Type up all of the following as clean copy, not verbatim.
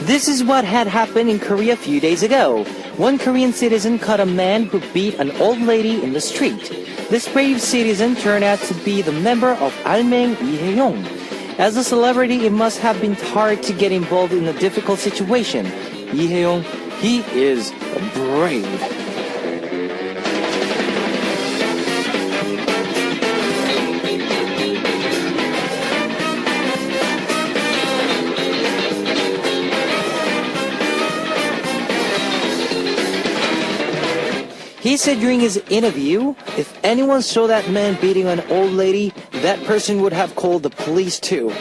This is what had happened in Korea a few days ago. One Korean citizen caught a man who beat an old lady in the street. This brave citizen turned out to be the member of Almeng Lee Hae-yong. As a celebrity, it must have been hard to get involved in a difficult situation. Lee Hae-yong, he is brave. He said during his interview, if anyone saw that man beating an old lady, that person would have called the police too.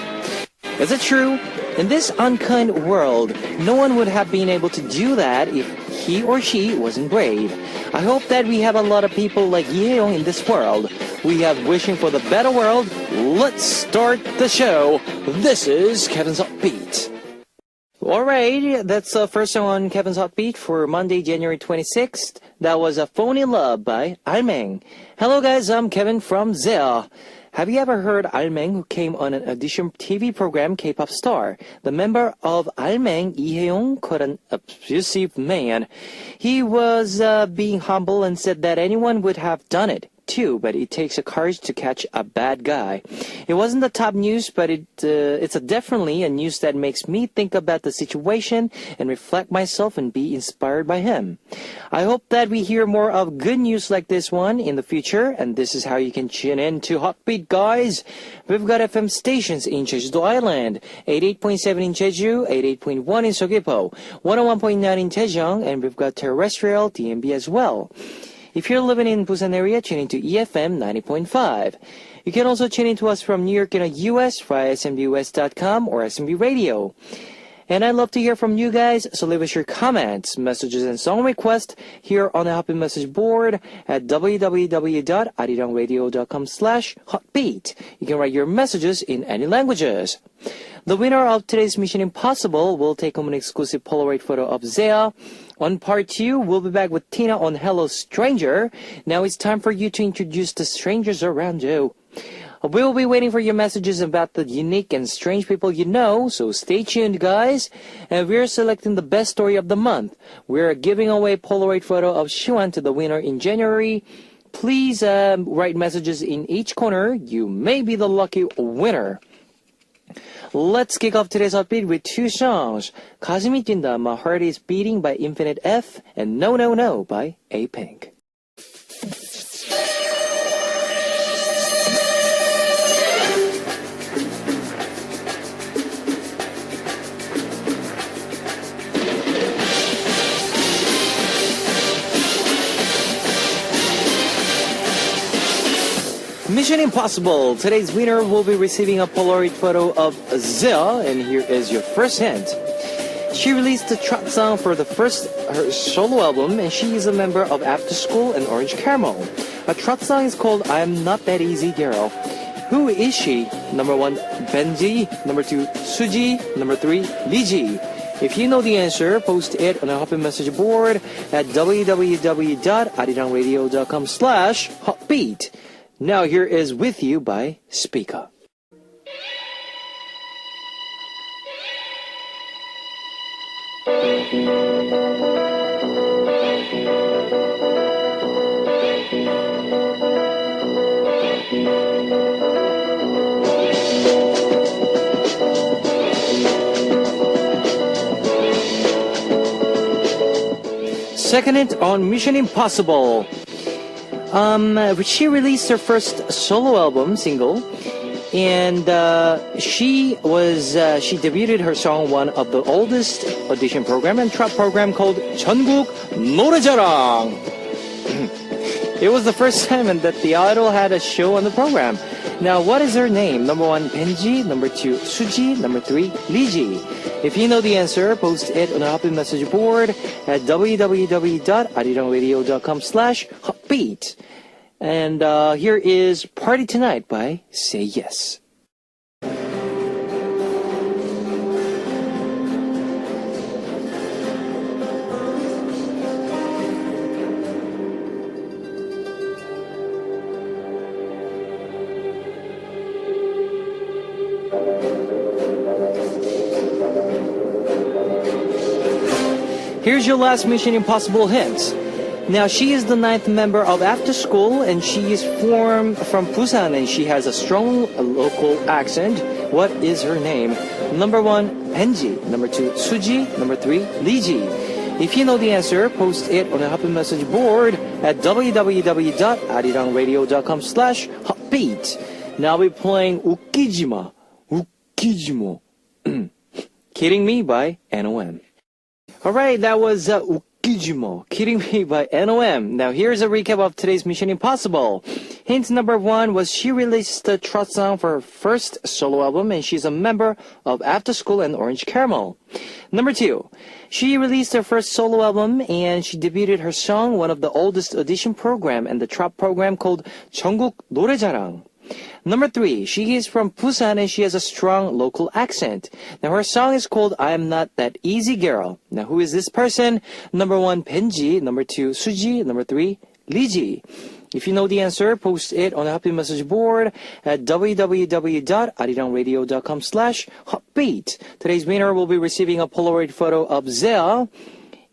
Is it true? In this unkind world, no one would have been able to do that if he or she wasn't brave. I hope that we have a lot of people like Yeong in this world. We have wishing for the better world. Let's start the show. This is Kevin's Hot Beat. Alright, that's the first song on Kevin's Hot Beat for Monday, January 26th. That was a Phone in Love by Almeng. Hello guys, I'm Kevin from ZEA. Have you ever heard Almeng, who came on an audition TV program K-pop Star? The member of Almeng, Lee Hae-yong, caught an abusive man. He was being humble and said that anyone would have done it too, but it takes a courage to catch a bad guy. It wasn't the top news, but it's definitely a news that makes me think about the situation and reflect myself and be inspired by him. I hope that we hear more of good news like this one in the future, and this is how you can tune in to Hot Beat, guys. We've got FM stations in Jeju-do Island, 88.7 in Jeju, 88.1 in Seogwipo, 101.9 in Daejeong, and we've got terrestrial DMB as well. If you're living in Busan area, tune into EFM 90.5. You can also tune into us from New York in the US via smbus.com or SMB Radio. And I'd love to hear from you guys, so leave us your comments, messages, and song requests here on the Happy Message board at www.arirangradio.com/hotbeat. You can write your messages in any languages. The winner of today's Mission Impossible will take home an exclusive Polaroid photo of ZEA. On part 2, we'll be back with Tina on Hello Stranger. Now it's time for you to introduce the strangers around you. We'll be waiting for your messages about the unique and strange people you know, so stay tuned, guys. And we're selecting the best story of the month. We're giving away a Polaroid photo of Siwan to the winner in January. Please write messages in each corner. You may be the lucky winner. Let's kick off today's Hot Beat with two songs. 가슴이 뛴다, My Heart is Beating by Infinite F, and No No No by A-Pink. Mission Impossible. Today's winner will be receiving a Polaroid photo of ZEA, and here is your first hint. She released the trot song for her solo album, and she is a member of After School and Orange Caramel. Her trot song is called I'm Not That Easy Girl. Who is she? Number 1, Benji. Number 2, Suji. Number 3, Liji. If you know the answer, post it on our Happy Message board at www.arirangradio.com/hotbeat. Now here is With You by Speaker. Second hint on Mission Impossible. She released her first solo album single, and she debuted her song one of the oldest audition program and trot program called 전국 노래자랑. It was the first time that the idol had a show on the program. Now, what is her name? Number 1, Benji. Number 2, Suji. Number 3, Liji. If you know the answer, post it on the Happy Message board at www.arirangradio.com/hotbeat. And here is Party Tonight by Say Yes. Here's your last Mission Impossible hint. Now, she is the 9th member of After School, and she is from Busan, and she has a strong local accent. What is her name? Number 1, Benji. Number 2, Suji. Number 3, Liji. If you know the answer, post it on the Happy Message board at www.arirangradio.com/hotbeat. Now we're playing Ukijima. Ukijimo. Kidding Me by NOM. Alright, that was Ukijimo, Kidding Me by NOM. Now here's a recap of today's Mission Impossible. Hint number 1 was she released the trot song for her first solo album, and she's a member of After School and Orange Caramel. Number 2, she released her first solo album and she debuted her song, one of the oldest audition program and the trot program called 전국 노래자랑. Number 3, she is from Busan and she has a strong local accent. Now her song is called I Am Not That Easy Girl. Now who is this person? Number 1, Benji. Number 2, Suji. Number 3, Liji. If you know the answer, post it on the Happy Message board at www.arirangradio.com/hotbeat. Today's winner will be receiving a Polaroid photo of Zea,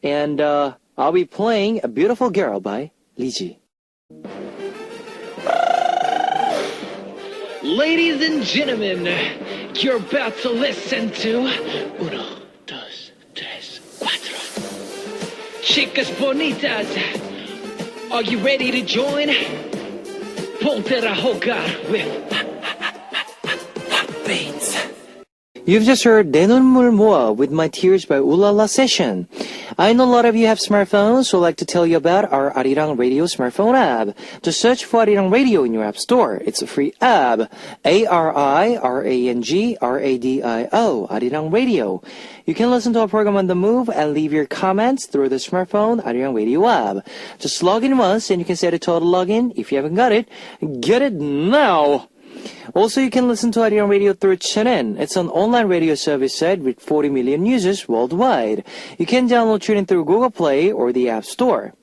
and I'll be playing A Beautiful Girl by Liji. Ladies and gentlemen, you're about to listen to Uno, Dos, Tres, Cuatro. Chicas bonitas, are you ready to join? Ponte a jugar with Beats. You've just heard 내 눈물 모아 with My Tears by Ulala Session. I know a lot of you have smartphones, so I'd like to tell you about our Arirang Radio smartphone app. Just search for Arirang Radio in your app store. It's a free app. ARIRANGRADIO, Arirang Radio. You can listen to our program on the move and leave your comments through the smartphone Arirang Radio app. Just log in once and you can set a total login. If you haven't got it, get it now! Also, you can listen to Arirang Radio through TuneIn. It's an online radio service site with 40 million users worldwide. You can download TuneIn through Google Play or the App Store.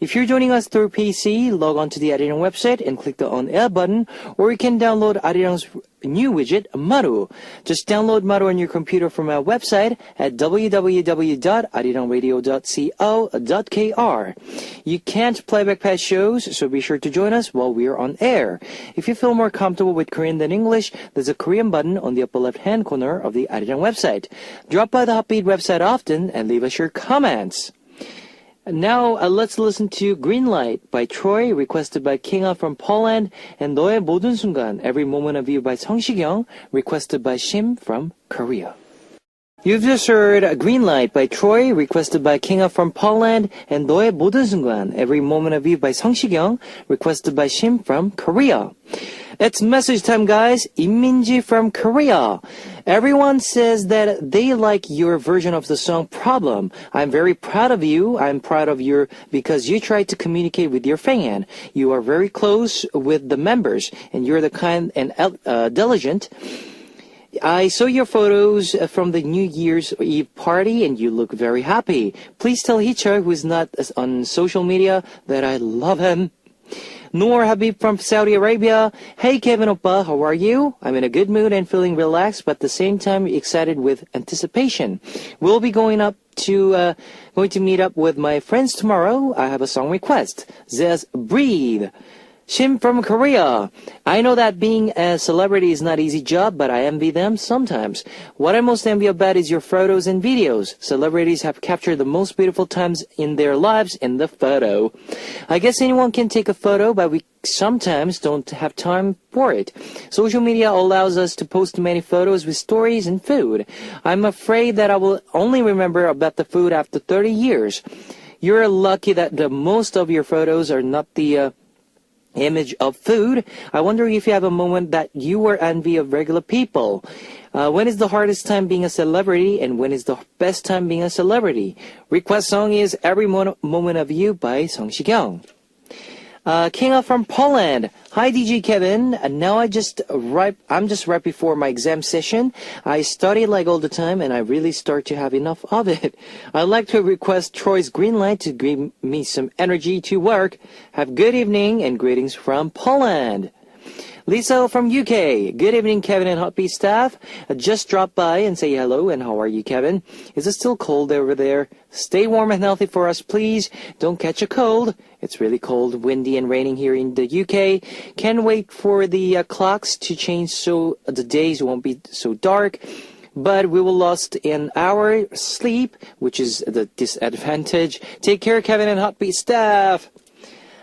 If you're joining us through PC, log on to the Arirang website and click the On Air button, or you can download Arirang's new widget, Maru. Just download Maru on your computer from our website at www.arirangradio.co.kr. You can't play back past shows, so be sure to join us while we're on air. If you feel more comfortable with Korean than English, there's a Korean button on the upper left-hand corner of the Arirang website. Drop by the Hotbeat website often and leave us your comments. Now, let's listen to Green Light by Troy, requested by Kinga from Poland, and 너의 모든 순간, Every Moment of You by 성시경, requested by Shim from Korea. You've just heard Green Light by Troy, requested by Kinga from Poland, and 너의 모든 순간, Every Moment of You by 성시경, requested by Shim from Korea. It's message time, guys. Imminji from Korea. Everyone says that they like your version of the song Problem. I'm very proud of you. I'm proud of you because you tried to communicate with your fan. You are very close with the members, and you're the kind and diligent. I saw your photos from the New Year's Eve party, and you look very happy. Please tell Hichar, who is not on social media, that I love him. Noor Habib from Saudi Arabia. Hey Kevin Oppa, how are you? I'm in a good mood and feeling relaxed, but at the same time excited with anticipation. We'll be going to meet up with my friends tomorrow. I have a song request. Says Breathe. Shim from Korea. I know that being a celebrity is not an easy job, but I envy them sometimes. What I most envy about is your photos and videos. Celebrities have captured the most beautiful times in their lives in the photo. I guess anyone can take a photo, but we sometimes don't have time for it. Social media allows us to post many photos with stories and food. I'm afraid that I will only remember about the food after 30 years. You're lucky that the most of your photos are not the image of food. I wonder if you have a moment that you were envy of regular people. When is the hardest time being a celebrity, and when is the best time being a celebrity? Request song is Every Moment of You by 성시경. Kinga from Poland. Hi DJ Kevin. Now I'm just right before my exam session. I study like all the time and I really start to have enough of it. I'd like to request Troy's Green Light to give me some energy to work. Have good evening and greetings from Poland. Lisa from UK. Good evening, Kevin and Hotbeat staff. Just drop by and say hello. And how are you, Kevin? Is it still cold over there? Stay warm and healthy for us, please. Don't catch a cold. It's really cold, windy, and raining here in the UK. Can't wait for the clocks to change so the days won't be so dark. But we will lost an hour sleep, which is the disadvantage. Take care, Kevin and Hotbeat staff.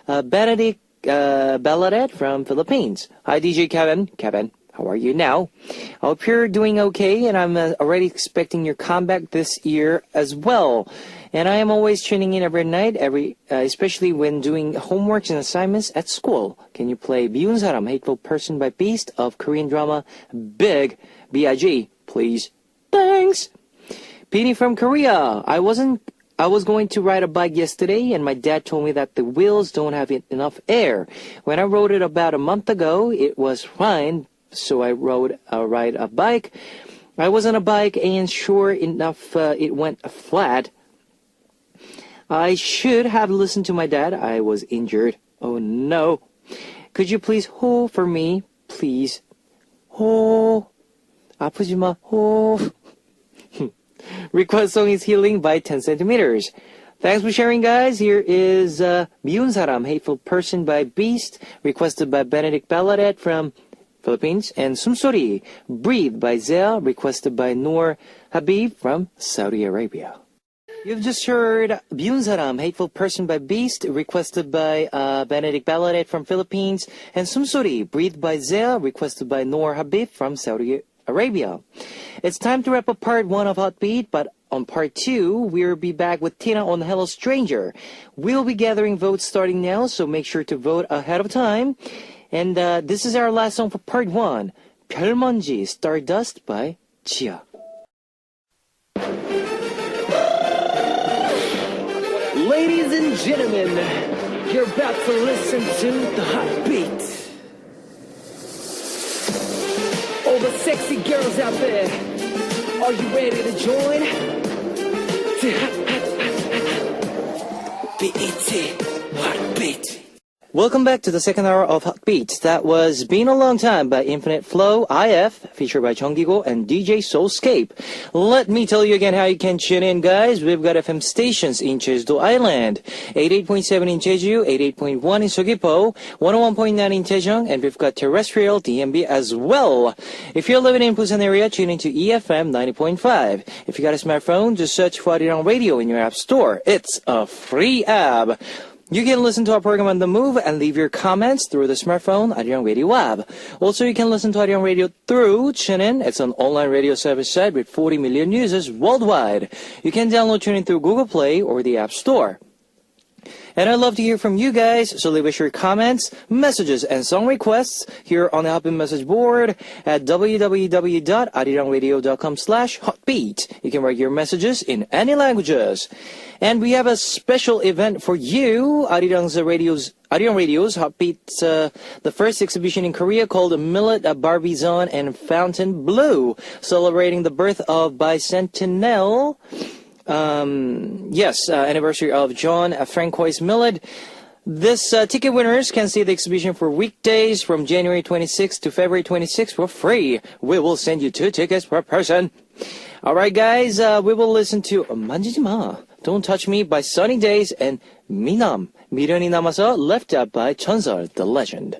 Benedict Bellaret from Philippines. Hi, DJ Kevin. Kevin, how are you now? I hope you're doing okay, and I'm already expecting your comeback this year as well. And I am always tuning in every night, especially when doing homeworks and assignments at school. Can you play 미운 사람, Hateful Person by Beast of Korean drama Big, B.I.G., please? Thanks. Penny from Korea. I was going to ride a bike yesterday, and my dad told me that the wheels don't have enough air. When I rode it about a month ago, it was fine, so I ride a bike. I was on a bike, and sure enough, it went flat. I should have listened to my dad. I was injured. Oh no. Could you please ho for me, please? Ho. 아프지 마. Ho. Request song is Healing by 10 centimeters. Thanks for sharing, guys. Here is 미운 사람, Hateful Person by Beast, requested by Benedict Bellaret from Philippines, and 숨소리, Breathe by Zea, requested by Noor Habib from Saudi Arabia. You've just heard 미운 사람, Hateful Person by Beast, requested by Benedict Bellaret from Philippines, and 숨소리, Breathe by Zea, requested by Noor Habib from Saudi Arabia. It's time to wrap up part 1 of Hotbeat, but on part 2, we'll be back with Tina on Hello Stranger. We'll be gathering votes starting now, so make sure to vote ahead of time. And this is our last song for part 1, 별먼지, Stardust by Chia. Ladies and gentlemen, you're about to listen to the Hotbeat. All the sexy girls out there, are you ready to join? BET Hotbeat. Welcome back to the second hour of Hotbeat. That was Been a Long Time by Infinite Flow, IF, featured by Jeonggigo and DJ Soulscape. Let me tell you again how you can tune in, guys. We've got FM stations in Jeju Island, 88.7 in Jeju, 88.1 in Seogwipo, 101.9 in Daejeon, and we've got terrestrial DMB as well. If you're living in Busan area, tune into EFM 90.5. If you got a smartphone, just search for Arirang Radio in your app store. It's a free app. You can listen to our program on the move and leave your comments through the smartphone Arirang Radio app. Also, you can listen to Arirang Radio through TuneIn. It's an online radio service site with 40 million users worldwide. You can download TuneIn through Google Play or the App Store. And I'd love to hear from you guys, so leave us your comments, messages, and song requests here on the Hotbeat message board at www.arirangradio.com/hotbeat. You can write your messages in any languages. And we have a special event for you, Arirang Radio's Hotbeat, the first exhibition in Korea called Millet Barbizon and Fountain Blue, celebrating the birth of bicentennial anniversary of John Francois Millet. This ticket winners can see the exhibition for weekdays from January 26th to February 26th for free. We will send you 2 tickets per person. All right, guys, we will listen to 만지지 마, Don't Touch Me by Sunny Days, and 미남, 미련이 남아서 Left Out by 전설, the legend.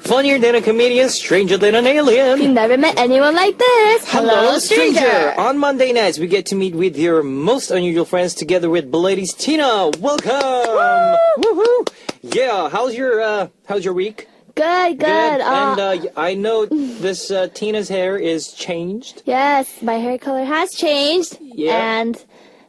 Funnier than a comedian, stranger than an alien. You've never met anyone like this. Hello, stranger. On Monday nights, we get to meet with your most unusual friends together with Bellady's Tina. Welcome. Woohoo! Yeah, how's your week? Good. And I know this Tina's hair is changed. Yes, my hair color has changed. Yeah. And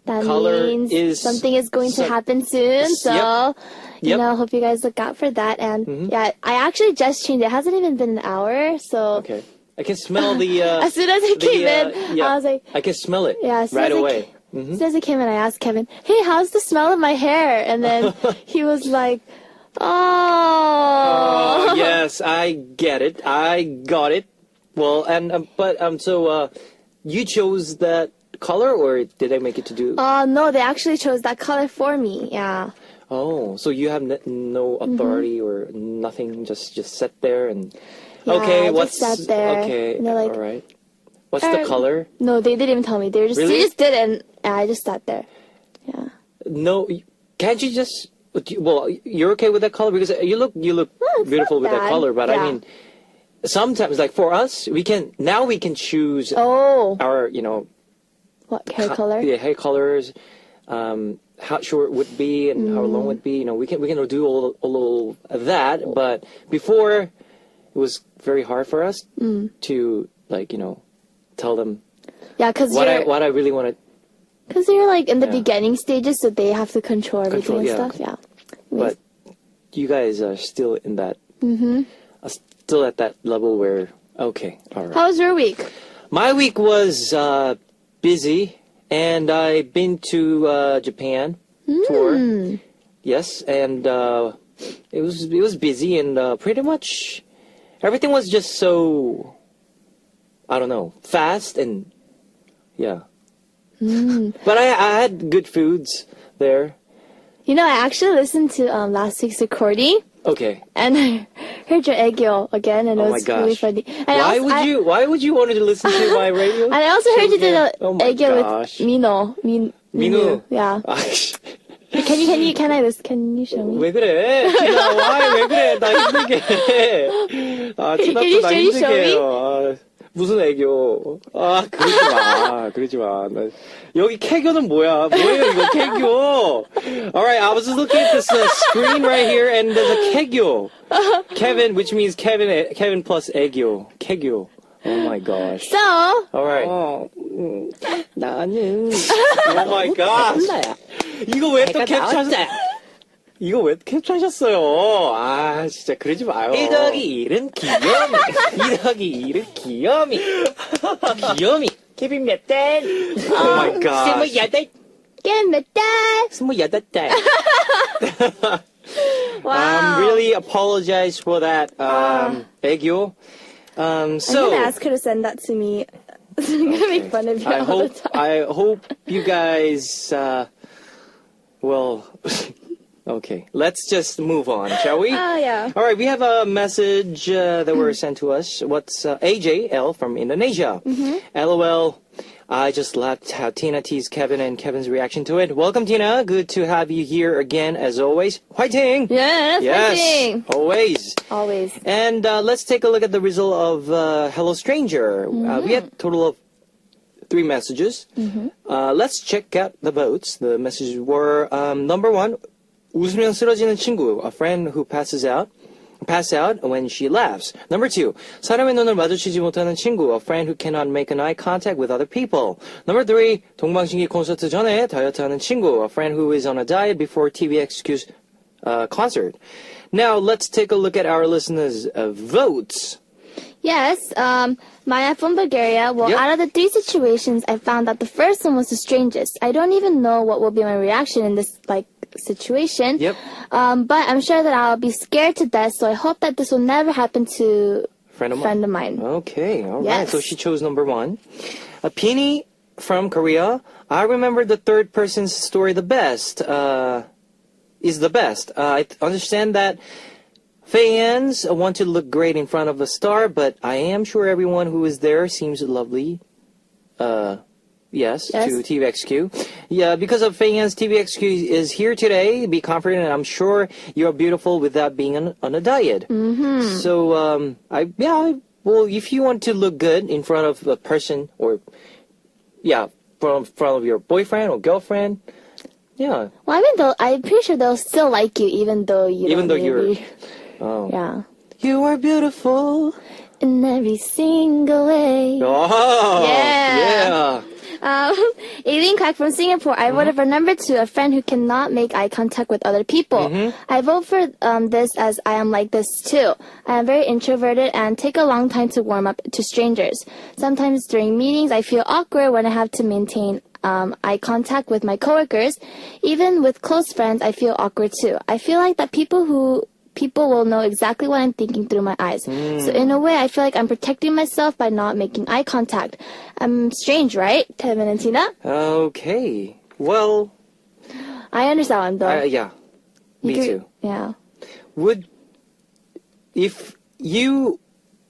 that Color means is something is going to happen soon. So, Yep. hope you guys look out for that. And yeah, I actually just changed. It hasn't even been an hour. So Okay. I can smell the... as soon as I came in, I was like... I can smell it as soon right as away. As soon as I came in, I asked Kevin, hey, how's the smell of my hair? And then he was like... Oh. Yes, I get it. I got it. Well, so you chose that color, or did I make it to do? No, they actually chose that color for me. Yeah. Oh, so you have no authority or nothing, just sat there and Yeah, okay, I what's just sat there. okay, And they're like, all right. What's the color? No, they didn't even tell me. They were just Really? they just did it, and I just sat there. Yeah. No, can't you just? Well, you're okay with that color because you look it's beautiful not with that bad. color. But I Yeah. mean, sometimes like for us, we can choose Oh, our what hair color? the hair colors, how short it would be and how long it would be. We can do all of that. But before, it was very hard for us to tell them Yeah, because what you're I really want to. because you're like in the Yeah. beginning stages, so they have to control everything and yeah. stuff. Yeah. But you guys are still in that. Still at that level where okay, all right. How was your week? My week was busy, and I've been to Japan tour. Yes, and it was busy, and pretty much everything was just so I don't know, fast and yeah. But I had good foods there. You know, I actually listened to last week's recording, Okay. and I heard your egg again, and Oh it my was really gosh. funny. And Why would you want to listen to my radio? And I also heard you did a Oh my egg gosh. with Mino. Minu. Yeah. 아이씨. Can you show me? 왜 그래? 지나와. 왜 그래? 나 힘들게 해. 아, Can 지나도 you 나 show 힘들게 me? 해요. 아, 무슨 애교. 아, 그러지 마. 그러지 마. 나, 여기 캐교는 뭐야? 뭐예요, 이거 캐교? Alright, I was just looking at this screen right here, and there's a 캐교. Kevin, which means Kevin plus 애교. 캐교. Oh my gosh. So, Alright. 나는 Oh my gosh. 나야. 이거 왜 또 내가 캡처 나왔다. 이거 왜 캡처하셨어요? 아 진짜 그러지 마요. 1 더하기 1은 귀요미. 2 더하기 1은 귀요미. 귀요미. 케빈 몇 달? Oh my god. 28달. get met that. 28달. Wow. Really apologize for that 애교. I'm So gonna ask her to send that to me. I'm gonna make fun of you I all the time. hope you guys well okay, let's just move on, shall we? Oh, yeah. All right, we have a message that were sent to us. What's AJL from Indonesia? LOL. I just laughed how Tina teased Kevin and Kevin's reaction to it. Welcome, Tina. Good to have you here again, as always. Fighting! Yes, Yes, fighting. always. Always. And let's take a look at the result of Hello Stranger. We had a total of 3 messages. Let's check out the votes. The messages were number 1, 웃으면 쓰러지는 친구, a friend who pass out when she laughs. Number 2, 사람의 눈을 마주치지 못하는 친구, a friend who cannot make an eye contact with other people. Number 3, 동방신기 콘서트 전에 다이어트하는 친구, a friend who is on a diet before TVXQ's concert. Now let's take a look at our listeners' votes. Yes, Maya from Bulgaria. Well, Yep. out of the 3 situations, I found that the first one was the strangest. I don't even know what will be my reaction in this, situation. Yep. But I'm sure that I'll be scared to death, so I hope that this will never happen to Friend of a mine. friend of mine. Okay, all right. Yes. So she chose number 1. Pini from Korea. I remember the third person's story the best. Is the best. I understand that fans want to look great in front of a star, but I am sure everyone who is there seems lovely. Yes, Yes. to TVXQ. Yeah, because of fans, TVXQ is here today. Be confident, and I'm sure you're beautiful without being on a diet. So, well, if you want to look good in front of a person, or, front of your boyfriend or girlfriend, yeah. Well, I mean, I'm pretty sure they'll still like you, even though you Even don't though you're- really- Oh. Yeah. You are beautiful. In every single way. Oh, Yeah. Aileen Kwak from Singapore. I voted for number 2, a friend who cannot make eye contact with other people. I vote for this as I am like this too. I am very introverted and take a long time to warm up to strangers. Sometimes during meetings, I feel awkward when I have to maintain eye contact with my coworkers. Even with close friends, I feel awkward too. I feel like that people will know exactly what I'm thinking through my eyes. So in a way, I feel like I'm protecting myself by not making eye contact. I'm strange, right, Kevin and Tina? Okay. Well, I understand, though. yeah. Me too. Yeah. If you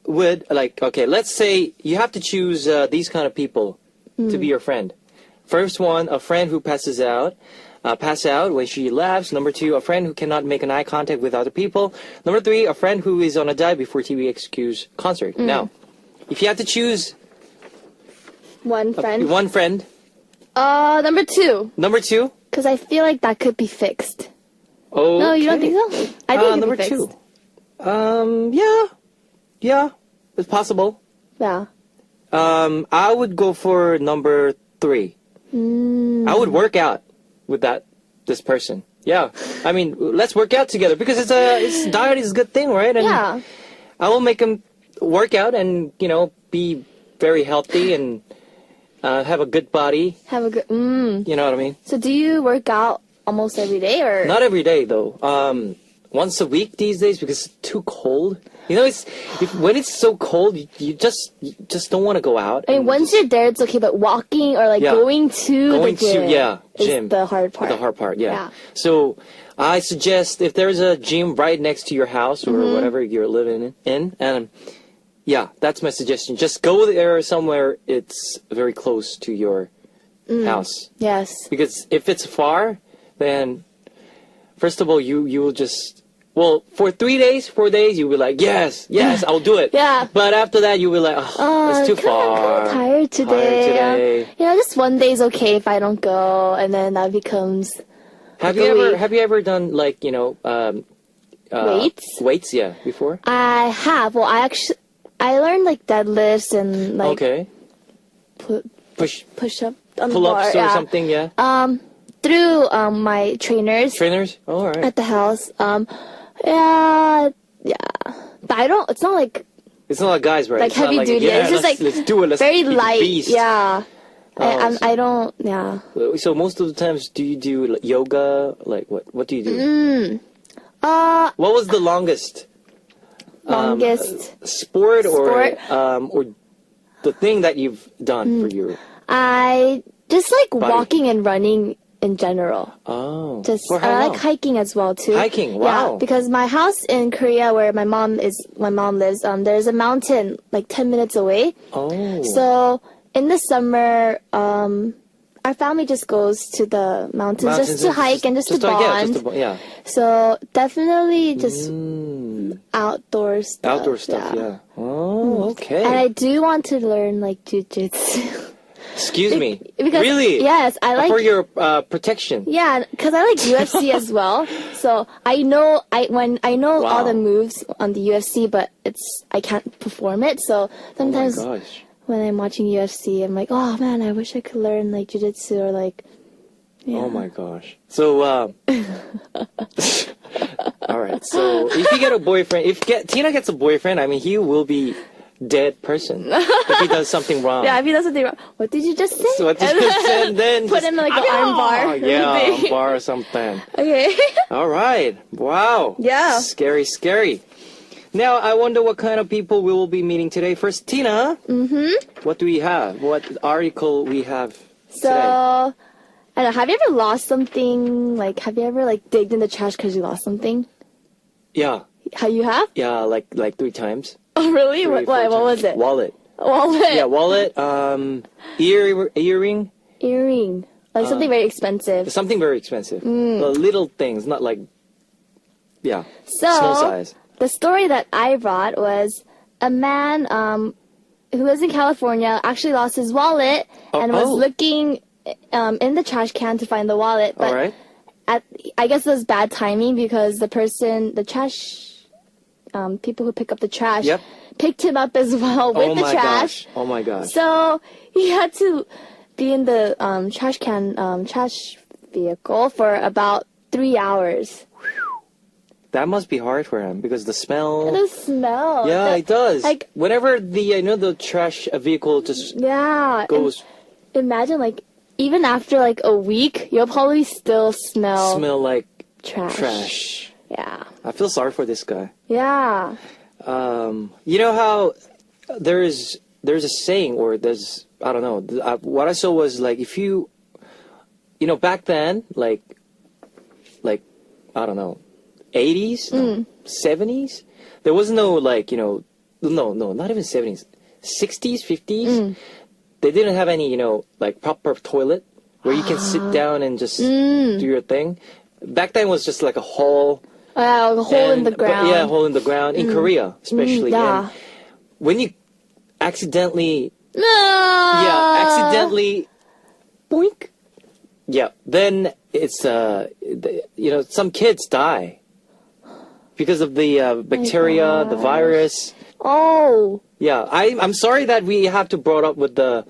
would, like, okay, let's say you have to choose these kind of people to be your friend. First one, a friend who pass out when she laughs. Number 2, a friend who cannot make an eye contact with other people. Number 3, a friend who is on a dive before TVXQ's concert. Now, if you have to choose One friend. one friend. Number 2. Number 2. Because I feel like that could be fixed. Okay. No, you don't think so? I think it could number be fixed. 2. Yeah, it's possible. Yeah. I would go for number 3. I would work out with this person. Yeah, I mean, let's work out together because diet is a good thing, right? And Yeah. I will make him work out and be very healthy and have a good body. Have a good. You know what I mean? So do you work out almost every day or? Not every day though. Once a week these days because it's too cold. When it's so cold, you just don't want to go out. I mean, once you're there, it's okay, but walking or like Yeah. going to the gym, gym. is the hard part. The hard part, yeah. Yeah. So I suggest if there's a gym right next to your house or whatever you're living in, and yeah, that's my suggestion. Just go there somewhere it's very close to your house. Yes. Because if it's far, then first of all, you will just. Well, for 4 days, you'll be like, yes, I'll do it. Yeah. But after that, you'll be like, it's too far. I'm tired today. Just one day's okay if I don't go, and then that becomes. Have like a you week. ever done like Weights? Weights, yeah, before. I have. Well, I learned like deadlifts and like Okay. push up on the Pull-ups bar. or something, yeah. Through my trainers Trainers. Oh, all right. at the house. Yeah. But it's not like It's not like guys, right? like It's not heavy duty. yeah, It's just like let's do it. Let's very be the light. beast. Yeah. Oh, I don't. Yeah. So most of the times, do you do like, yoga? Like what do you do? What was the longest? Sport or the thing that you've done for you? I just like Body. walking and running in general. Oh. Just For how I long? like hiking as well too. Hiking, Yeah, wow. because my house in Korea, where my mom lives. There's a mountain like 10 minutes away. Oh. So in the summer, our family just goes to the mountains just to hike and just to bond. Yeah. So definitely just outdoor stuff. Outdoor stuff, yeah. Oh, okay. And I do want to learn like jujitsu. Excuse me. Because, really? Yes, I like. For your protection. Yeah, because I like UFC as well. So I know all Wow. the moves on the UFC, but I can't perform it. So sometimes Oh my gosh. when I'm watching UFC, I'm like, oh man, I wish I could learn like jiu-jitsu or like. Yeah. Oh my gosh. So, all right. So if you get a boyfriend, Tina gets a boyfriend, I mean, he will be dead person if he does something wrong. Yeah, if he does something wrong, what did you just say? So what did you say? And then Put him in like an arm bar. Oh, yeah, arm bar or something. Okay. All right. Wow. Yeah. Scary, scary. Now, I wonder what kind of people we will be meeting today. First, Tina. Mm-hmm. What do we have? What article we have So, today? I don't know, have you ever lost something? Like, have you ever like digged in the trash because you lost something? Yeah. How you have? Yeah, like 3 times. Oh, really? Three, What four times. was it? Wallet. Wallet. Yeah, wallet. Earring. Earring. Like something very expensive. Something very expensive. Little things, not like, yeah, So, small size. the story that I brought was a man who lives in California actually lost his wallet and was looking in the trash can to find the wallet. But All right. I guess it was bad timing because people who pick up the trash Yep. picked him up as well with the trash. Gosh. Oh my gosh. So he had to be in the trash vehicle for about 3 hours. That must be hard for him because the smell. The smell. Yeah, it does. Like, whenever the trash vehicle just yeah. goes. Imagine like even after like a week, you'll probably still smell like trash. Yeah. I feel sorry for this guy. Yeah. You know how there's a saying, or there's, I don't know, what I saw was like, if you know, back then, like I don't know, 80s, no, 70s, there was no, like, you know, no, not even 70s, 60s, 50s, they didn't have any, you know, like proper toilet where you can sit down and just do your thing. Back then it was just like a hole. A hole in the ground. Yeah, a hole in the ground, in Korea especially. Yeah. And when you accidentally, No. accidentally, boink, yeah, then it's, you know, some kids die because of the bacteria, the virus. Oh. Yeah, I'm sorry that we have to brought up with the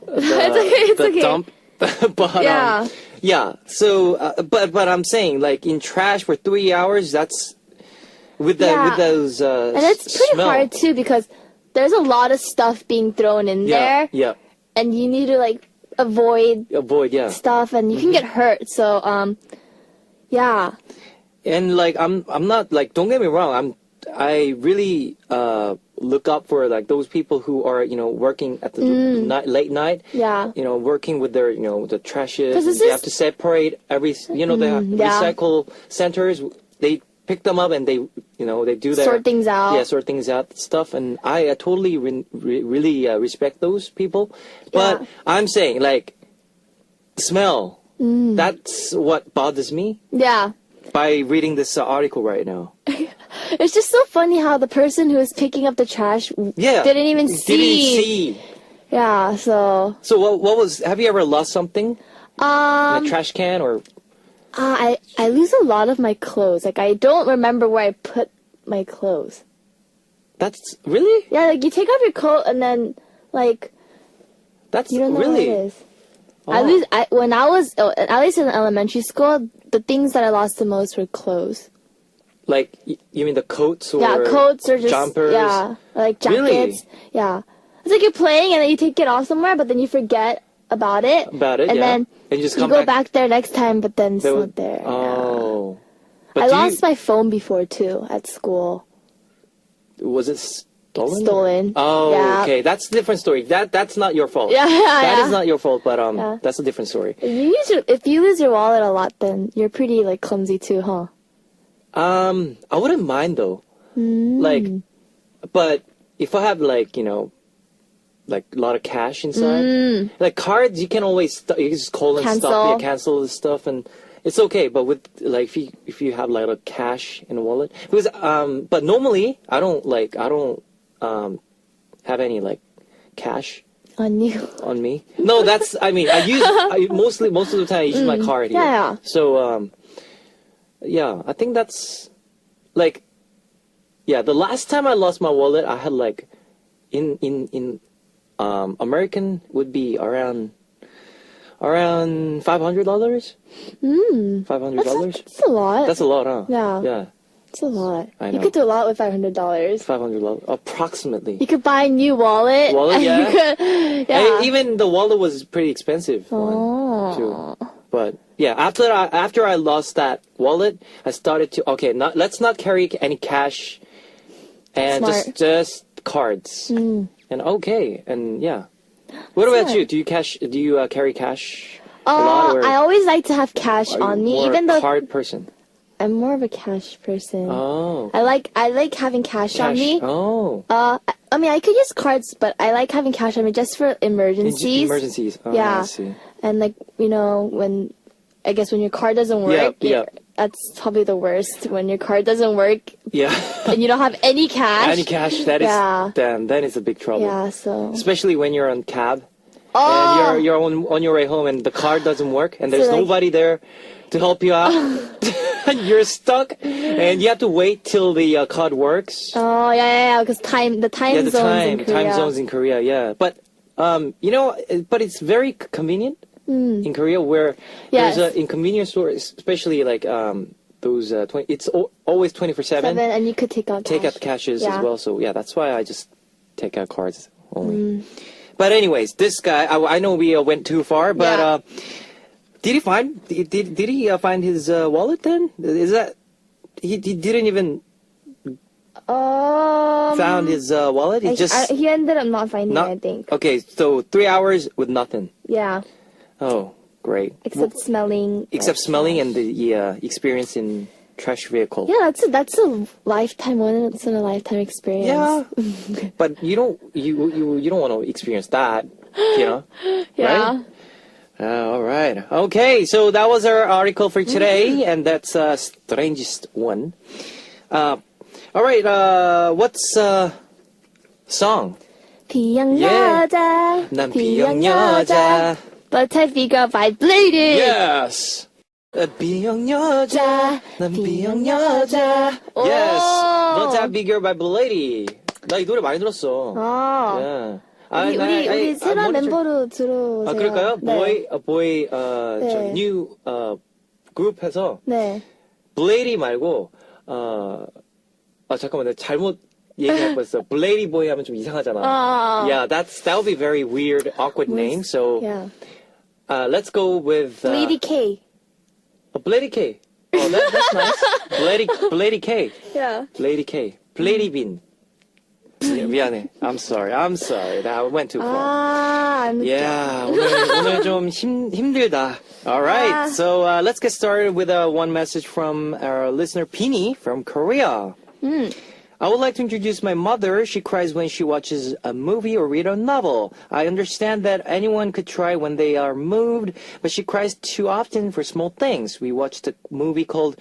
It's okay. dump, but Yeah. yeah. So, but I'm saying, like, in trash for 3 hours, that's with those And it's pretty smell. hard too because there's a lot of stuff being thrown in there, Yeah, and you need to like avoid yeah. stuff, and you can get hurt. So, yeah. And like, I'm not like, don't get me wrong, I really look up for like those people who are, you know, working at the late night. Yeah. You know, working with their, you know, the trashes. 'Cause this They is- have to separate every, you know, the yeah. recycle centers. They pick them up and they, you know, they do their Sort things out. Yeah, sort things out stuff. And I totally really respect those people. But Yeah. I'm saying, like, smell. That's what bothers me Yeah. by reading this article right now. It's just so funny how the person who was picking up the trash Yeah. didn't even see. see. Yeah, so So what was, have you ever lost something in a trash can or? I lose a lot of my clothes. Like I don't remember where I put my clothes. That's really? Yeah, like you take off your coat and then like That's you don't know really? what it is. Oh. When I was at least in elementary school, the things that I lost the most were clothes. Like, you mean the coats or? Yeah, coats or just jumpers? yeah, like Really? jackets. Yeah, it's like you're playing and then you take it off somewhere, but then you forget about it. About it, and yeah. then And you just you come go back- back there next time, but then it's They not would- there. Yeah. Oh. But I do lost my phone before too at school. Was it stolen? Stolen. Oh, Yeah. okay. That's a different story. That's not your fault. Yeah, That yeah. is not your fault, but Yeah. that's a different story. If you lose your wallet a lot, then you're pretty like clumsy too, huh? I wouldn't mind though. Like, but if I have like, you know, like a lot of cash inside, like cards, you can always you can just call and Cancel. stop, cancel the stuff, and it's okay. But with like if you have like a cash in a wallet, because but normally I don't have any like cash On you. on me. No, that's, I mean, most of the time I use my card here. Yeah. So, yeah, I think that's, like, yeah, the last time I lost my wallet, I had like, in American would be around $500. $500. That's a lot. That's a lot, huh? Yeah. Yeah. That's a lot. I You know. could do a lot with $500. $500, approximately. You could buy a new wallet. Wallet, and yeah. You could, yeah. Even the wallet was pretty expensive one, too. But yeah, after I lost that wallet, I started to let's not carry any cash, and Smart. just cards. And yeah. What about you? Do you carry cash a lot, or I always like to have cash are you on me, more even a though card person? I'm more of a cash person. Oh, I like having cash on me. Oh, I mean, I could use cards, but I like having cash on me just for emergencies. emergencies. Oh, Yeah. I see. And like, you know, when your card doesn't work, Yeah. that's probably the worst. When your card doesn't work Yeah. and you don't have any cash. Any cash? That is Yeah. damn. That is a big trouble. Yeah, so. Especially when you're on cab. Oh, And you're on your way home and the card doesn't work and there's like- nobody there to help you out. You're stuck and you have to wait till the card works. oh yeah, because the time The zones in Korea. time zones in Korea, yeah. But you know, but it's very convenient in Korea where Yes. there's in convenience stores, especially like those 20. It's always 24/7. And you could take out Take cash. out the cashes Yeah. as well. So yeah, that's why I just take out cards only. But anyways, this guy, I know we went too far, but Yeah. did he find find his wallet then? Is that he didn't even found his wallet? He just he ended up not finding it, I think. Okay, so 3 hours with nothing. Yeah. Oh, great. Except smelling. Except like smelling trash. and the experience in trash vehicle. Yeah, that's a lifetime, once in a lifetime experience. Yeah. But you don't want to experience that, you know? Yeah. Right? All right. Okay, so that was our article for today, and that's strangest one. All right. What's song? 비영 Yeah. 여자, 난 비영 여자. But I figure by bleeding. Yes. 비영 여자. 난 비영 여자. Yes. Let's have Bigger by Blady. 나 이 노래 많이 들었어. 아. Yeah. 우리 새로운 멤버로 들어오세요. 아, 그럴까요? 네. 보이, 네. 저, 뉴, 그룹에서, 네. 블레이디 말고, 잠깐만, 내가 잘못 얘기할 뻔했어. 블레이디 보이 하면 좀 이상하잖아. Yeah, that would be very weird, awkward name, so, Yeah. let's go with, Lady K. 블레이디 K. Oh, that's nice. 블레이디 K. Yeah. 블레이디 K. 블레이디 빈. 미안해. I'm sorry. That went too far. 안 웃겨. Yeah, 오늘 좀 힘들다. All right, so let's get started with one message from our listener Pini from Korea. I would like to introduce my mother. She cries when she watches a movie or read a novel. I understand that anyone could cry when they are moved, but she cries too often for small things. We watched a movie called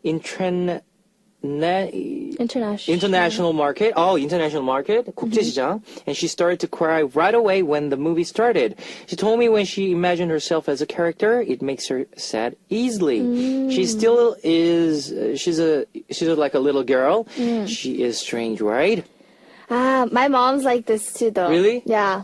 International Market. Oh, International Market. 국제시장. And she started to cry right away when the movie started. She told me when she imagined herself as a character, it makes her sad easily. She still is, she's like a little girl. She is strange, right? My mom's like this too, though. Really? Yeah.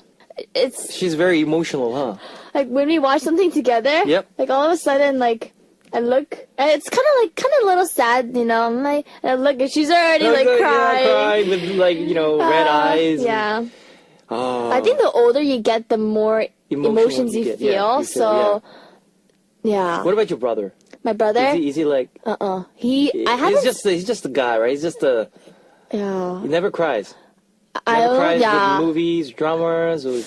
She's very emotional, huh? Like when we watch something together. Yep. Like all of a sudden, like I look, and it's kind of a little sad, you know. I'm like, and I look, and she's already like crying. Yeah, crying with like, red eyes. Yeah. Oh. I think the older you get, the more emotions you get. feel. Yeah, you feel, So, yeah. What about your brother? My brother. Is he like? He's just a guy, right? He's just a. Yeah. He never cries. Never cries yeah. with movies, dramas, or.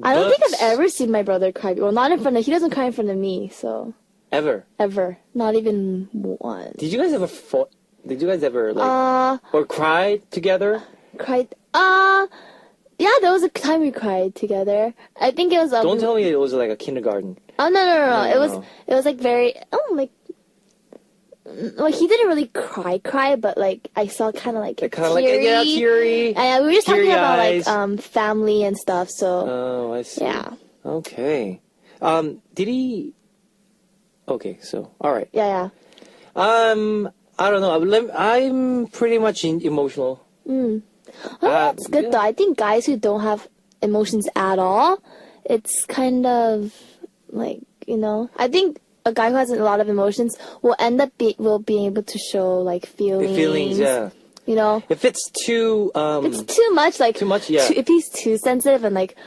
I don't think books. I've ever seen my brother cry. Well, not in front of. He doesn't cry in front of me. So. Ever. Not even once. Did you guys ever fought? Did you guys ever like or cry together? Cried. Yeah, there was a time we cried together. I think it was. Don't tell me it was like a kindergarten. Oh no. No. It was like very. Well, he didn't really cry, but like I saw kind of like teary. And we were just talking about eyes. like family and stuff. So. Oh, I see. Yeah. Okay. Did he? Okay, so all right. Yeah. I don't know. I'm pretty much emotional. Well, that's good though. I think guys who don't have emotions at all, it's kind of like, you know, I think a guy who has a lot of emotions will end up being able to show like feelings. The feelings, yeah. You know, If it's too it's too much. Like too much, yeah. if he's too sensitive and like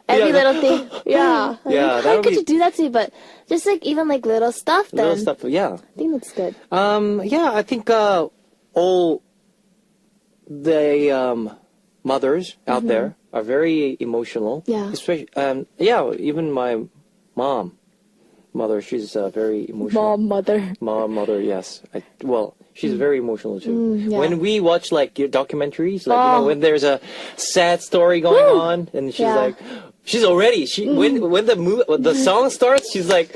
every Yeah, little thing, yeah. Like, Yeah, how that'll could be- you do that to me? But just like even like little stuff, then little stuff, yeah. I think that's good. Yeah, I think all the mothers out there are very emotional. Yeah. Especially, even my mother, she's very emotional. Mother, yes. She's very emotional too. yeah. When we watch like your documentaries, like you know, when there's a sad story going on, and she's Yeah. like, she's already when the song starts, she's like,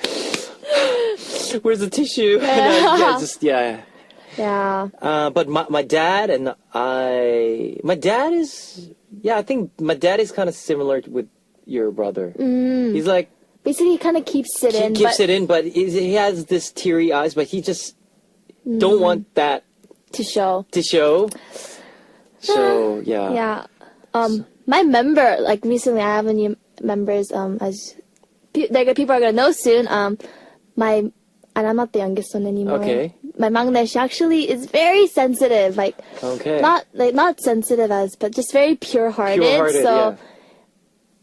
"Where's the tissue?" Yeah. But my dad and my dad is I think my dad is kind of similar with your brother. He's like. Basically, he kind of keeps it in. But he has this teary eyes, but he just don't want that to show. So, yeah. Yeah. My member, like recently, I have a new members. As people are gonna know soon. And I'm not the youngest one anymore. Okay. My maknae, she actually is very sensitive. Like, Okay. not sensitive but just very pure-hearted. Pure-hearted, so. yeah.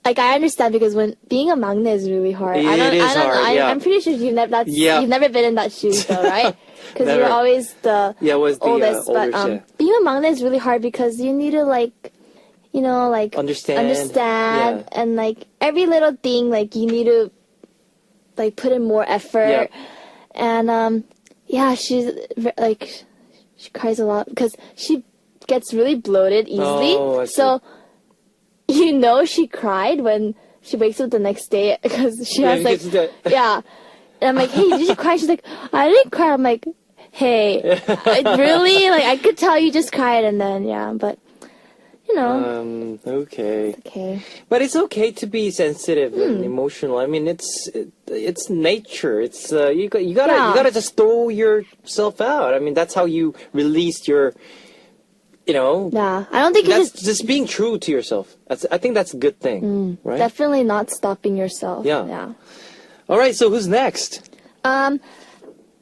like I understand because when being a maknae is really hard. It is hard, yeah. I'm pretty sure you've never Yeah. you've never been in that shoes though, right? Because Never. you're always the was the oldest. But oldest, yeah. being a maknae is really hard because you need to like, you know, like Understand. Yeah. and like every little thing like you need to like put in more effort. And yeah, she's like she cries a lot because she gets really bloated easily. Oh, I see. So you know she cried when she wakes up the next day because she has like because yeah. And I'm like, hey, did you cry? She's like, I didn't cry. I'm like, hey, really? Like I could tell you just cried and then yeah, but you know. Okay. Okay. But it's okay to be sensitive and emotional. I mean, it's nature. It's you gotta just throw yourself out. I mean, that's how you release your, you know. Yeah, I don't think That's it's just being true to yourself. I think that's a good thing, right? definitely not stopping yourself. Yeah. Yeah. All right. So who's next?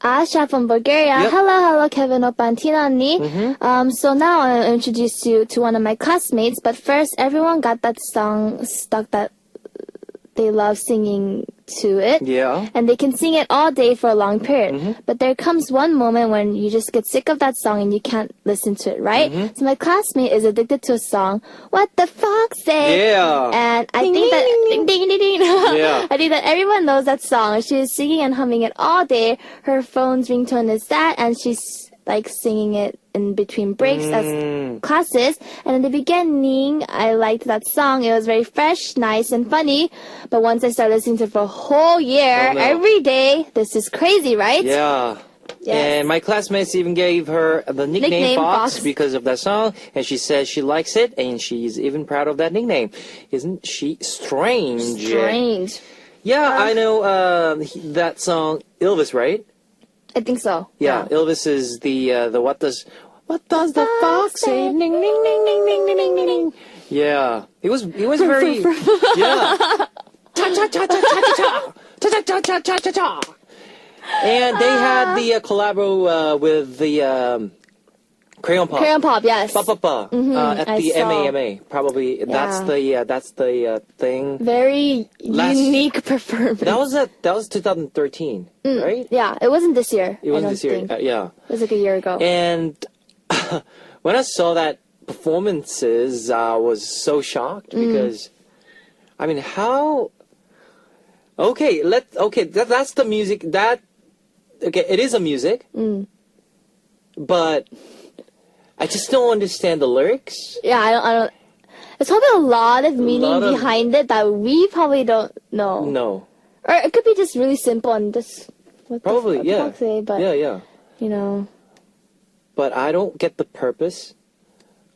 Asha from Bulgaria. Yep. Hello, Kevin Oppa and Tina 언니. So now I'll introduce you to one of my classmates. But first, everyone got that song stuck that they love singing to it. Yeah. And they can sing it all day for a long period. But there comes one moment when you just get sick of that song and you can't listen to it, right? So my classmate is addicted to a song, What the Fox Say? Yeah. And I think that ding, ding, ding, ding. Yeah. I think that everyone knows that song. She is singing and humming it all day. Her phone's ringtone is that, and she's like singing it in between breaks as classes. And in the beginning, I liked that song. It was very fresh, nice, and funny. But once I started listening to it for a whole year, Oh, no. every day, this is crazy, right? Yeah. Yes. And my classmates even gave her the nickname, Nickname Fox Fox. because of that song, and she says she likes it, and she's even proud of that nickname. Isn't she strange? Strange. Yeah, I know that song, Elvis, right? I think so. Yeah, Elvis is the what does the fox say? Ding, ding, ding, ding, ding, ding, ding, ding. Yeah, it was very yeah. Cha cha cha cha cha cha cha cha cha cha cha cha. And they had the collabo with the Crayon Pop. Crayon Pop, yes. At I the saw. MAMA. Probably that's the thing. Very unique performance. That was 2013, right? Yeah, it wasn't this year. It wasn't I don't this year. think. Yeah. It was like a year ago. And when I saw that performances, I was so shocked because, I mean, how? Okay, that's the music. It is a music, but I just don't understand the lyrics. Yeah, I don't. There's probably a lot of meaning lot of- behind it that we probably don't know. No, Or it could be just really simple and just what probably the yeah, fuck say, but yeah. you know, But I don't get the purpose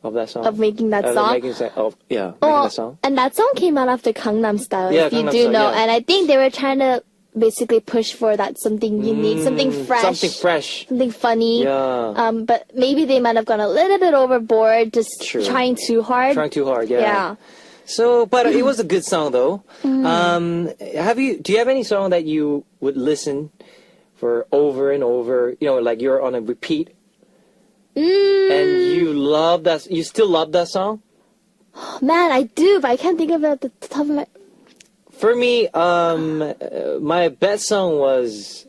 of that song. of making that song. Making Oh, that song. and that song came out after Gangnam Style, Yeah, if you Gangnam do Style, know. yeah. And I think they were trying to basically push for that something unique, something fresh, Something fresh. something funny. Yeah. But maybe they might have gone a little bit overboard, just True. trying too hard. Trying too hard, yeah. Yeah. So, but it was a good song though. Do you have any song that you would listen for over and over? You know, like you're on a repeat, and you still love that song? Man, I do, but I can't think of it at the top of my. For me, my best song was,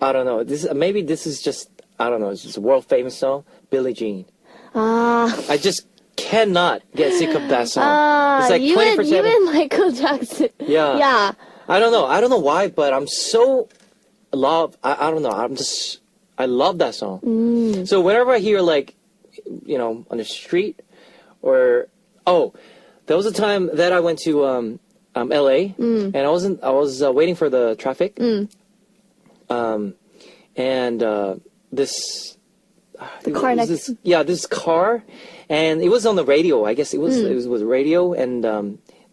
I don't know. This is just, I don't know. It's just a world famous song, Billie Jean. I just cannot get sick of that song. It's like you 24/7. and Michael Jackson. Yeah. Yeah. I don't know why, but I'm so I don't know. I love that song. So whenever I hear like, you know, on the street, or there was a time that I went to LA, and I was waiting for the traffic, and this. The car next. This car, and it was on the radio. I guess it was radio, and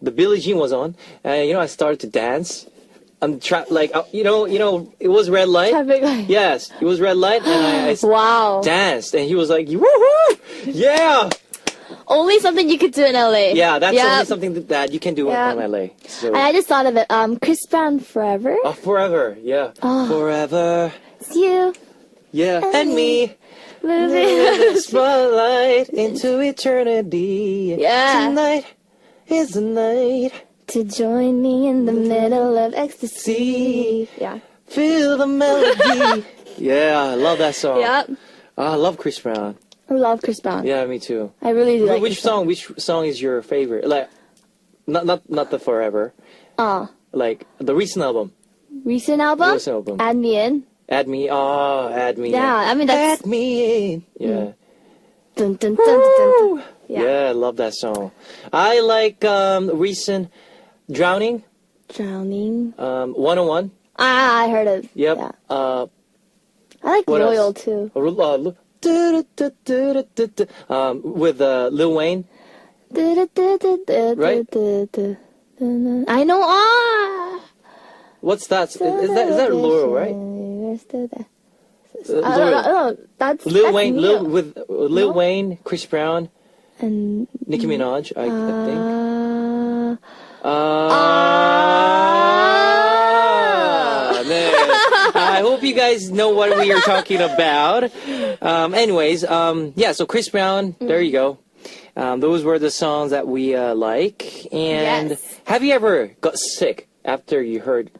the Billie Jean was on. You know, I started to dance. You know, it was red light. Traffic light. Yes, it was red light, and I Wow. danced, and he was like, "Woohoo! Yeah, Only something you could do in LA. yeah." That's Yeah. only something that you can do Yeah. in LA. So, And I just thought of it. Chris Brown, Forever. forever, yeah, forever, It's you. yeah, and me. Moving. The spotlight into eternity. Yeah. Tonight is the night. to join me in the middle of ecstasy. Yeah. Feel the melody. Yeah, I love that song. Yep. I love Chris Brown. I love Chris Brown. Yeah, me too. I really do like Which Chris Brown. Which song is your favorite? Like, not the Forever. Like the recent album. Recent album? Recent album. Add Me In. Add me. Oh, add me. Yeah, I mean, that's... Add me in. Yeah. Dun, dun, dun, dun, dun, dun. Yeah, I love that song. I like recent Drowning. Drowning. 101. I heard it. Yep. Yeah. I like what Royal else? too. With Lil Wayne. Right? I know. Ah. What's that? Is that Laurel, right? No, that's Lil that's Wayne, Neo. with Lil Wayne, Chris Brown, And Nicki Minaj, I think. Man. I hope you guys know what we are talking about. Anyways, yeah, so Chris Brown, there you go. Those were the songs that we like. And Yes. have you ever got sick after you heard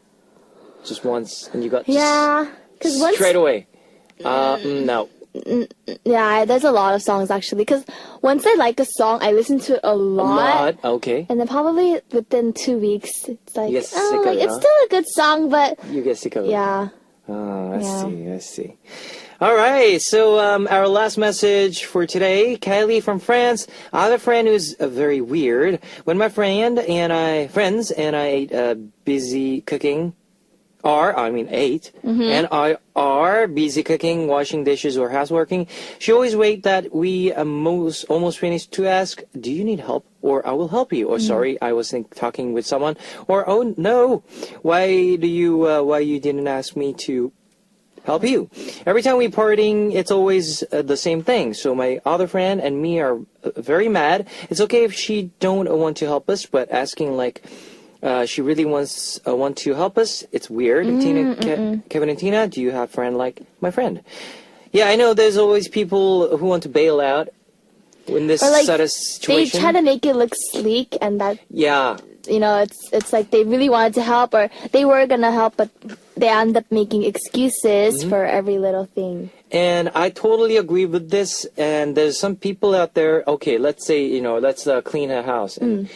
just once and you got yeah, because once straight away? No. yeah, there's a lot of songs actually. Because once I like a song, I listen to it a lot. Okay. And then probably within 2 weeks, it's like, You get sick oh, of like it, it's huh? still a good song, but You get sick of it. yeah. Oh, I Yeah. see. All right, so our last message for today, Kylie from France. I have a friend who's very weird. When my friends and I ate busy cooking, and I are busy cooking, washing dishes, or houseworking, she always wait that we almost finished to ask, "Do you need help?" Or "I will help you." Or "Sorry, I was talking with someone." Or "Oh no, why you didn't ask me to help you?" Every time we partying, it's always the same thing. So my other friend and me are very mad. It's okay if she don't want to help us, but asking like she really want to help us, it's weird. Kevin and Tina, do you have a friend like my friend? Yeah, I know there's always people who want to bail out in this Or like sort of they situation. try to make it look sleek, and that Yeah. it's like they really wanted to help, or they were gonna help, but they end up making excuses for every little thing. And I totally agree with this. And there's some people out there, okay, let's say, let's clean a house. And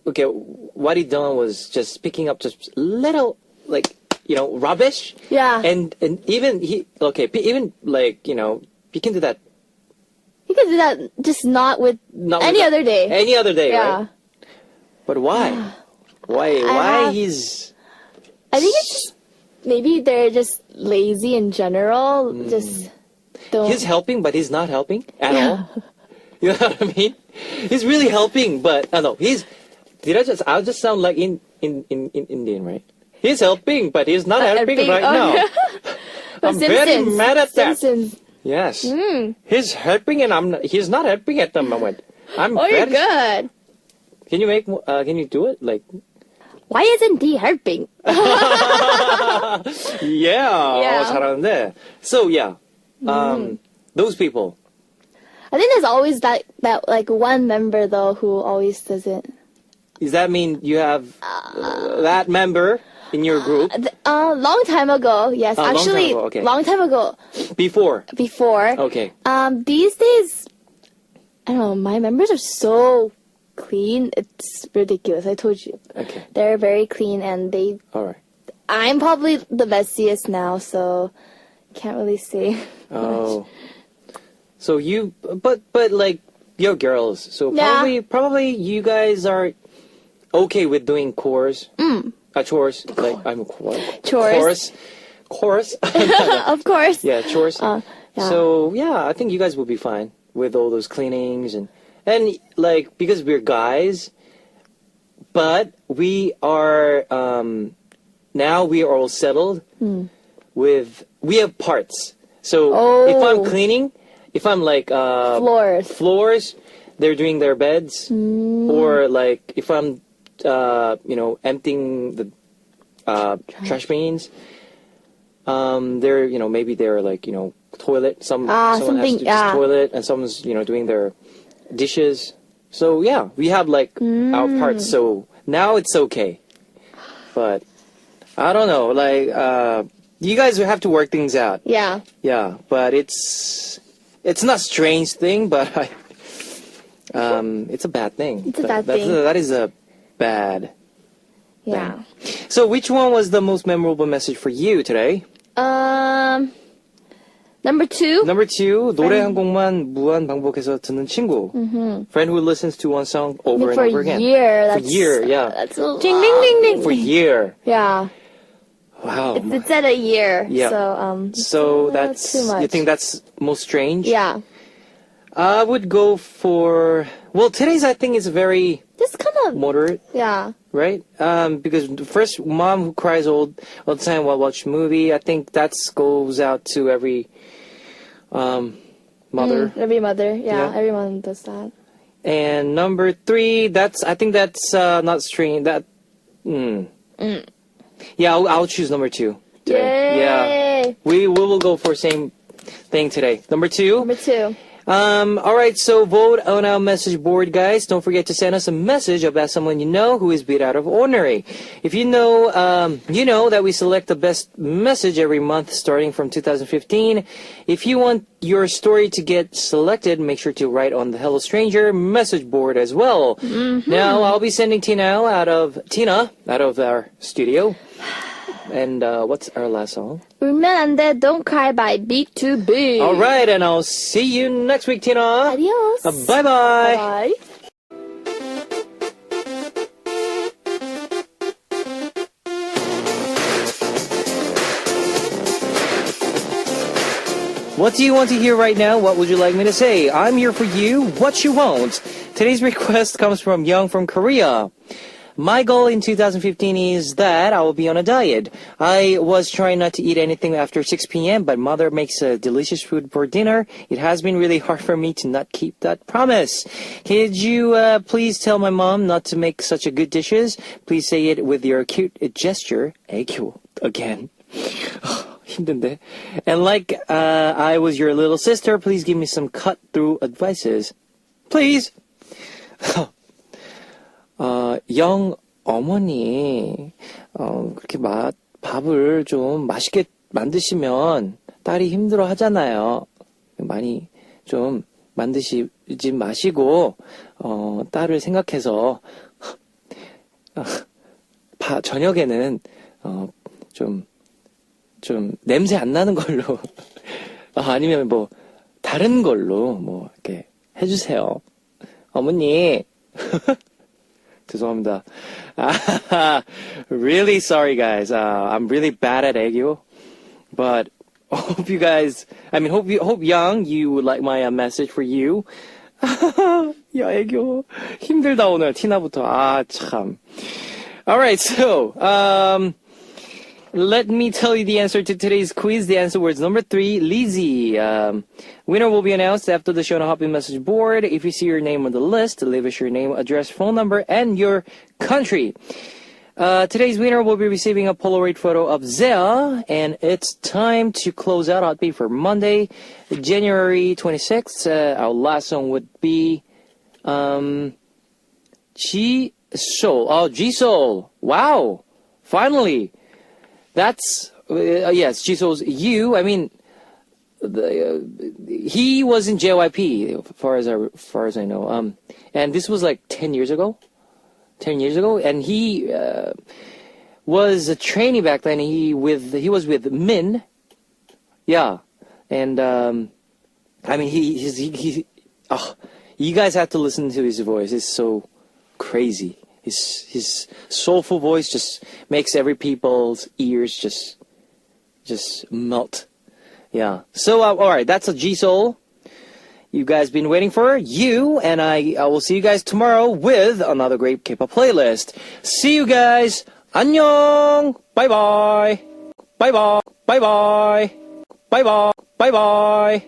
okay, what he done was just picking up just little, like, rubbish. Yeah. And even even like, he can do that. You can do that, just not with Not any with other day. Any other day, Yeah. right? But why? Why have- he's... I think it's just, maybe they're just lazy in general. Just don't. He's helping, but he's not helping at all. You know what I mean? He's really helping, but I know he's. I'll just sound like in Indian, right? He's helping, but he's not helping right now. I'm very Simpsons. mad at that. Simpsons. Yes, he's helping, and he's not helping at the moment. I'm Oh, you're very. good. Can you Can you do it? Like, Why isn't he helping? yeah. 잘하는데. So yeah, those people. I think there's always that like one member though who always doesn't. Does that mean you have that member in your group Long time ago, yes. long time Actually, ago, okay. long time ago. before? Before. Okay. These days, I don't know. My members are so clean. It's ridiculous. I told you. Okay. They're very clean, and All right. I'm probably the bestiest now, so can't really say. Oh. So but like you're girls, so Yeah. probably you guys are okay with doing chores. Chores. Like I'm what? Chores. Chorus. Of course. Yeah, chores. yeah. So yeah, I think you guys will be fine with all those cleanings and like because we're guys, but we are now we are all settled with we have parts. So if I'm Oh. cleaning, if I'm like Floors. they're doing their beds, or like if I'm emptying the trash bins. They're maybe they're like toilet. Someone has something, to yeah. just toilet, and someone's doing their dishes. So yeah, we have like our parts. So now it's okay. But I don't know. Like you guys have to work things out. Yeah. Yeah, but it's not a strange thing, but it's a bad thing. It's a bad thing. That is a bad. Yeah. So which one was the most memorable message for you today? Number 2. Number 2, 노래 한 곡만 무한 반복해서 듣는 친구. Friend who listens to one song over and for over again. a year. For a year, yeah. That's a ding, ding, ding, ding. For a year. Yeah. Wow. It's at a year. Yeah. So that's too much. you think that's most strange? Yeah. I would go for today's I think is very Just kind of moderate, yeah. right? Because the first mom who cries all the time while watching movie, I think that goes out to every mother. Every mother. Yeah. Yeah. Everyone does that. And number 3, I think that's not strange. That yeah, I'll choose number 2 today. Yay. Yeah, we will go for same thing today. Number 2. Number 2. All right, so vote on our message board, guys. Don't forget to send us a message about someone you know who is beat out of ordinary. If you know that we select the best message every month starting from 2015. If you want your story to get selected, make sure to write on the Hello Stranger message board as well. Now, I'll be sending Tina out of our studio. And what's our last song? 울면 안 돼, Don't Cry by B2B. All right, and I'll see you next week, Tina. Adios. Bye-bye. Bye. What do you want to hear right now? What would you like me to say? I'm here for you. What you want. Today's request comes from Young from Korea. My goal in 2015 is that I will be on a diet. I was trying not to eat anything after 6 p.m., but mother makes a delicious food for dinner. It has been really hard for me to not keep that promise. Could you please tell my mom not to make such a good dishes? Please say it with your cute gesture. 애교 again. 힘든데. And like I was your little sister, please give me some cut-through advices. Please. 영 어머니 그렇게 밥을 좀 맛있게 만드시면 딸이 힘들어 하잖아요. 많이 좀 만드시지 마시고 딸을 생각해서 저녁에는 좀 냄새 안 나는 걸로 아니면 뭐 다른 걸로 뭐 이렇게 해주세요. 어머니. 죄송합니다. Really sorry, guys. I'm really bad at 애교, but hope you guys. hope Young, you would like my message for you. 야 애교 힘들다 오늘 티나부터. 참. All right, so let me tell you the answer to today's quiz. The answer was number 3, Lizzie. Winner will be announced after the show on a Hopping message board. If you see your name on the list, leave us your name, address, phone number, and your country. Today's winner will be receiving a Polaroid photo of Zea, and it's time to close out Hotbeat for Monday, January 26th. Our last song would be G-Soul. Oh, G-Soul. Wow. Finally. That's, yes, G-Soul's You. I mean, he was in JYP, as far as I know. And this was like 10 years ago. 10 years ago. And he was a trainee back then. He was with Min. Yeah. And, you guys have to listen to his voice. It's so crazy. His soulful voice just makes every people's ears just melt. Yeah. So, all right, that's a G-Soul. You guys been waiting for you, and I will see you guys tomorrow with another great K-pop playlist. See you guys. 안녕. Bye bye. Bye bye. Bye bye. Bye bye. Bye bye.